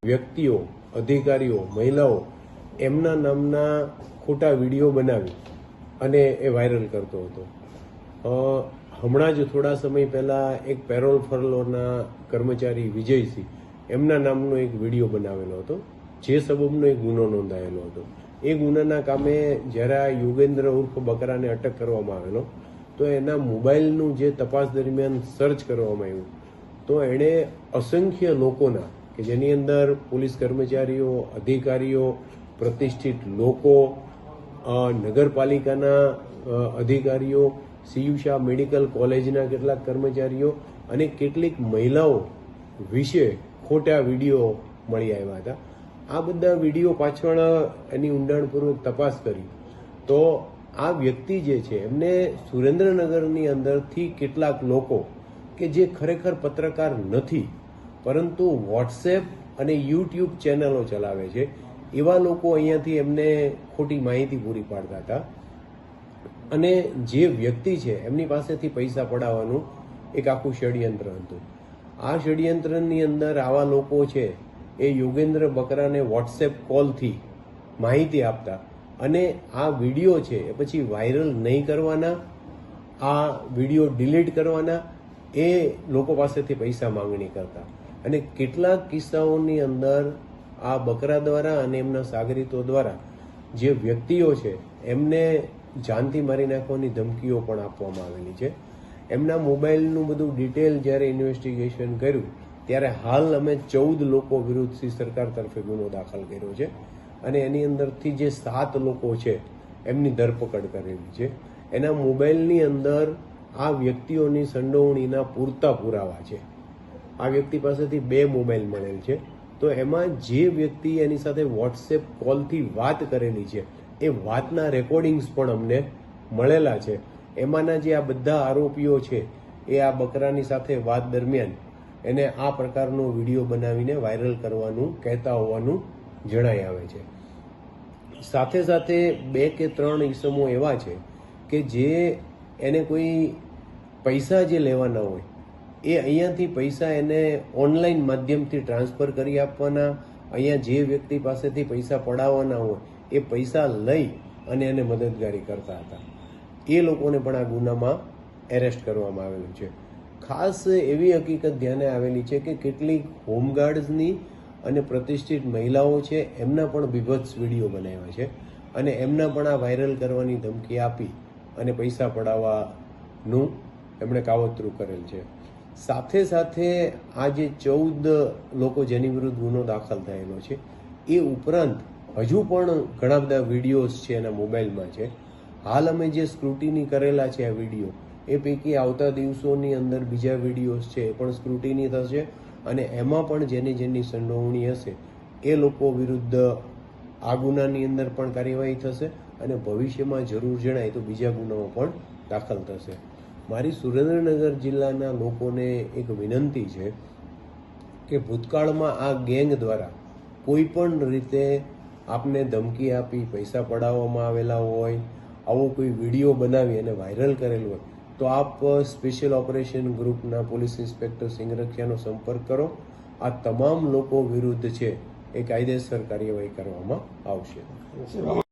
વ્યક્તિઓ, અધિકારીઓ, મહિલાઓ એમના નામના ખોટા વિડીયો બનાવી અને એ વાયરલ કરતો હતો. હમણાં જ થોડા સમય પહેલા એક પેરોલ ફરલોના કર્મચારી વિજયસિંહ એમના નામનો એક વિડીયો બનાવેલો હતો, જે સબબનો એક ગુનો નોંધાયેલો હતો. એ ગુનાના કામે જ્યારે આ યોગેન્દ્ર ઉર્ફ બકરાને અટક કરવામાં આવેલો તો એના મોબાઈલનું જે તપાસ દરમિયાન સર્ચ કરવામાં આવ્યું તો એણે અસંખ્ય લોકોના કે જેની અંદર પોલીસ કર્મચારીઓ, અધિકારીઓ, પ્રતિષ્ઠિત લોકો, નગરપાલિકાના અધિકારીઓ, સીયુષા મેડિકલ કોલેજના કેટલાક કર્મચારીઓ અને કેટલીક મહિલાઓ વિશે ખોટા વિડીયો મળી આવ્યા હતા. આ બધા વિડીયો પાછળ એની ઊંડાણપૂર્વક તપાસ કરી તો આ વ્યક્તિ જે છે એમને સુરેન્દ્રનગરની અંદરથી કેટલાક લોકો કે જે ખરેખર પત્રકાર નથી પરંતુ વોટ્સએપ અને યુટ્યુબ ચેનલો ચલાવે છે એવા લોકો અહીંયાથી એમને ખોટી માહિતી પૂરી પાડતા હતા અને જે વ્યક્તિ છે એમની પાસેથી પૈસા પડાવવાનું એક આખું ષડયંત્ર હતું. આ ષડયંત્રની અંદર આવા લોકો છે એ યોગેન્દ્ર બકરાને વોટ્સએપ કોલથી માહિતી આપતા અને આ વિડીયો છે એ પછી વાયરલ નહીં કરવાના, આ વિડીયો ડિલીટ કરવાના, એ લોકો પાસેથી પૈસા માંગણી કરતા. અને કેટલાક કિસ્સાઓની અંદર આ બકરા દ્વારા અને એમના સાગરીતો દ્વારા જે વ્યક્તિઓ છે એમને જાનથી મારી નાખવાની ધમકીઓ પણ આપવામાં આવેલી છે. એમના મોબાઈલનું બધું ડિટેલ જ્યારે ઇન્વેસ્ટિગેશન કર્યું ત્યારે હાલ અમે 14 લોકો વિરુદ્ધ શ્રી સરકાર તરફે ગુનો દાખલ કર્યો છે અને એની અંદરથી જે 7 લોકો છે એમની ધરપકડ કરેલી છે. એના મોબાઈલની અંદર આ વ્યક્તિઓની સંડોવણીના પૂરતા પુરાવા છે. આ વ્યક્તિ પાસેથી 2 મોબાઈલ મળેલ છે તો એમાં જે વ્યક્તિ એની સાથે વોટ્સએપ કોલથી વાત કરેલી છે એ વાતના રેકોર્ડિંગ્સ પણ અમને મળેલા છે. એમાંના જે આ બધા આરોપીઓ છે એ આ બકરાની સાથે વાત દરમિયાન એને આ પ્રકારનો વિડીયો બનાવીને વાયરલ કરવાનું કહેતા હોવાનું જણાઈ આવે છે. સાથે સાથે 2 કે 3 ઇસમો એવા છે કે જે એને કોઈ પૈસા જે લેવાના હોય એ અહીંયાથી પૈસા એને ઓનલાઈન માધ્યમથી ટ્રાન્સફર કરી આપવાના, અહીંયા જે વ્યક્તિ પાસેથી પૈસા પડાવવાના હોય એ પૈસા લઈ અને એને મદદગારી કરતા હતા. એ લોકોને પણ આ ગુનામાં એરેસ્ટ કરવામાં આવેલું છે. ખાસ એવી હકીકત ધ્યાને આવેલી છે કે કેટલીક હોમગાર્ડ્સની અને પ્રતિષ્ઠિત મહિલાઓ છે એમના પણ બીભત્સ વિડીયો બનાવ્યા છે અને એમના પણ આ વાયરલ કરવાની ધમકી આપી અને પૈસા પડાવવાનું એમણે કાવતરું કરેલ છે. સાથે સાથે આ જે 14 લોકો જેની વિરુદ્ધ ગુનો દાખલ થયેલો છે એ ઉપરાંત હજુ પણ ઘણા બધા વિડીયોઝ છે એના મોબાઈલમાં છે. હાલ અમે જે સ્ક્રુટિની કરેલા છે આ વિડીયો એ પૈકી આવતા દિવસોની અંદર બીજા વિડીયોઝ છે એ પણ સ્ક્રુટિની થશે અને એમાં પણ જેની સંડોવણી હશે એ લોકો વિરુદ્ધ આ ગુનાની અંદર પણ કાર્યવાહી થશે અને ભવિષ્યમાં જરૂર જણાય તો બીજા ગુનાઓ પણ દાખલ થશે. મારી સુરેન્દ્રનગર જિલ્લાના લોકોને એક વિનંતી છે કે ભૂતકાળમાં આ ગેંગ દ્વારા કોઈ પણ રીતે આપને ધમકી આપી પૈસા પડાવવામાં આવેલા હોય, આવો કોઈ વિડીયો બનાવી અને વાયરલ કરેલો હોય તો આપ સ્પેશિયલ ઓપરેશન ગ્રુપના પોલીસ ઇન્સ્પેક્ટર સિંગરખિયાનો સંપર્ક કરો. આ તમામ લોકો વિરુદ્ધ છે એ કાયદેસર કાર્યવાહી કરવામાં આવશે.